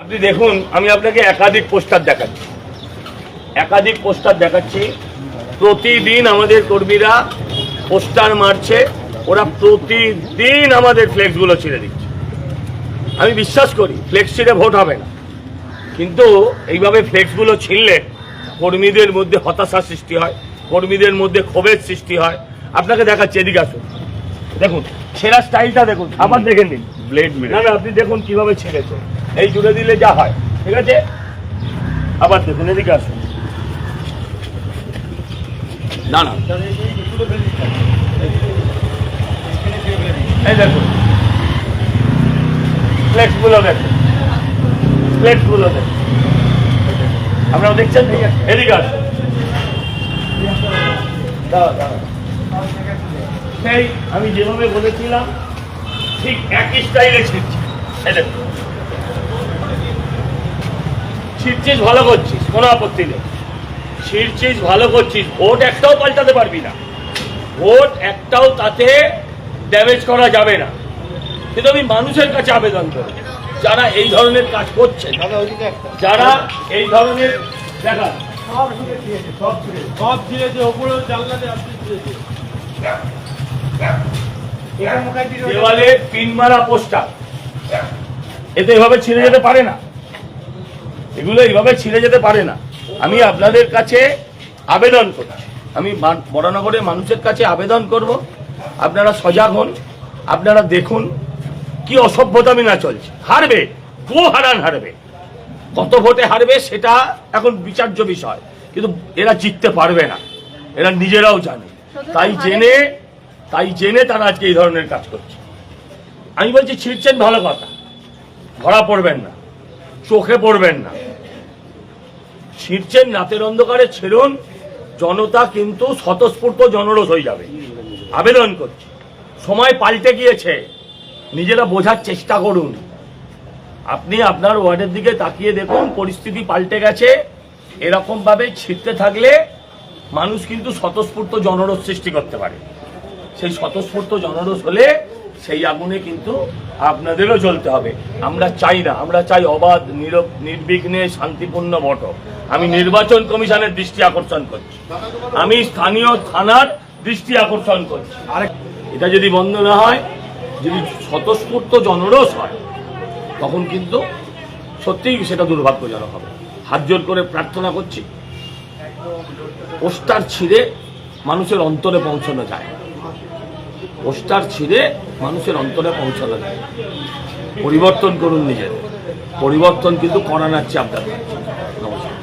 আপনি দেখুন, আমি আপনাকে একাধিক পোস্টার দেখাচ্ছি। প্রতিদিন আমাদের কর্মীরা পোস্টার মারছে, ওরা প্রতিদিন আমাদের ফ্লেক্সগুলো ছিঁড়ে দিচ্ছে। আমি বিশ্বাস করি ফ্লেক্স ছিঁড়ে ভোট হবে না, কিন্তু এইভাবে ফ্লেক্সগুলো ছিঁড়লে কর্মীদের মধ্যে হতাশা সৃষ্টি হয়, কর্মীদের মধ্যে ক্ষোভের সৃষ্টি হয়। আপনাকে দেখাচ্ছি, এদিকে আসুন, দেখুন ছেঁড়া স্টাইলটা দেখুন, আবার দেখে নিন ব্লেড মেরে। না আপনি দেখুন কিভাবে ছেড়েছে, এই জুড়ে দিলে যা হয়, ঠিক আছে? আবার দেখুন, এদিকে আসুন। না এই দেখুন ফ্লেক্সগুলো দেখুন, আপনারা দেখছেন? এদিকে আসুন, সেই আমি যেভাবে বলেছিলাম ঠিক একই স্টাইলে ছিঁড়ছি। ছিঁড়ছিস ভালো করছিস, কোনো আপত্তি নেই, ছিঁড়ছিস ভালো করছিস, ভোট একটাও পাল্টাতে পারবি না, ভোট একটাও তাতে ড্যামেজ করা যাবে না। কিন্তু আমি মানুষের কাছে আবেদন করি, যারা এই ধরনের কাজ করছেন, যারা এই ধরনের দেখা সব ছিঁড়েছে, ওপরেও জানলাতে আপনি ছিঁড়েছে, দেওয়ালে পিন মারা পোস্টার, এতে এভাবে ছিঁড়ে যেতে পারে না, এগুলো এইভাবে ছিঁড়ে যেতে পারে না। আমি আপনাদের কাছে আবেদন করছি, আমি বরানগরের মানুষের কাছে আবেদন করব, আপনারা সজাগ হন, আপনারা দেখুন কি অসভ্যতামি না চলছে। হারবে, হারবে, কত ভোটে হারবে সেটা এখন বিচার্য বিষয়, কিন্তু এরা জিততে পারবে না, এরা নিজেরাও জানে। তাই জেনে তারা আজকে এই ধরনের কাজ করছে। আমি বলছি ছিঁড়ছেন ভালো কথা, ধরা পড়বেন না, চোখে পড়বেন না, ছিঁড়ছেন রাতের অন্ধকারে ছেড়ুন, জনতা কিন্তু স্বতঃস্ফূর্ত জনরোষ হয়ে যাবে। আবেদন করছি, সময় পাল্টে গিয়েছে, নিজেরা বোঝার চেষ্টা করুন। আপনি আপনার ওয়ার্ডের দিকে তাকিয়ে দেখুন, পরিস্থিতি পাল্টে গেছে। এরকম ভাবে ছিঁড়তে থাকলে মানুষ কিন্তু স্বতঃস্ফূর্ত জনরোষ সৃষ্টি করতে পারে। সেই স্বতঃস্ফূর্ত জনরোষ হলে সেই আগুনে কিন্তু আপনাদেরও জ্বলতে হবে। আমরা চাই না, আমরা চাই অবাধ নির্বিঘ্নে শান্তিপূর্ণ ভোট। আমি নির্বাচন কমিশনের দৃষ্টি আকর্ষণ করছি, আমি স্থানীয় থানার দৃষ্টি আকর্ষণ করছি। এটা যদি বন্ধ না হয়, যদি স্বতঃস্ফূর্ত জনরোষ হয়, তখন কিন্তু সত্যিই সেটা দুর্ভাগ্যজনক হবে। হাত জোর করে প্রার্থনা করছি, পোস্টার ছিঁড়ে মানুষের অন্তরে পৌঁছানো যায়, পোস্টার ছিঁড়ে মানুষের অন্তরে পৌঁছানো যায়। পরিবর্তন করুন নিজেদের, পরিবর্তন কিন্তু করানোর চেয়ে আপনার। নমস্কার।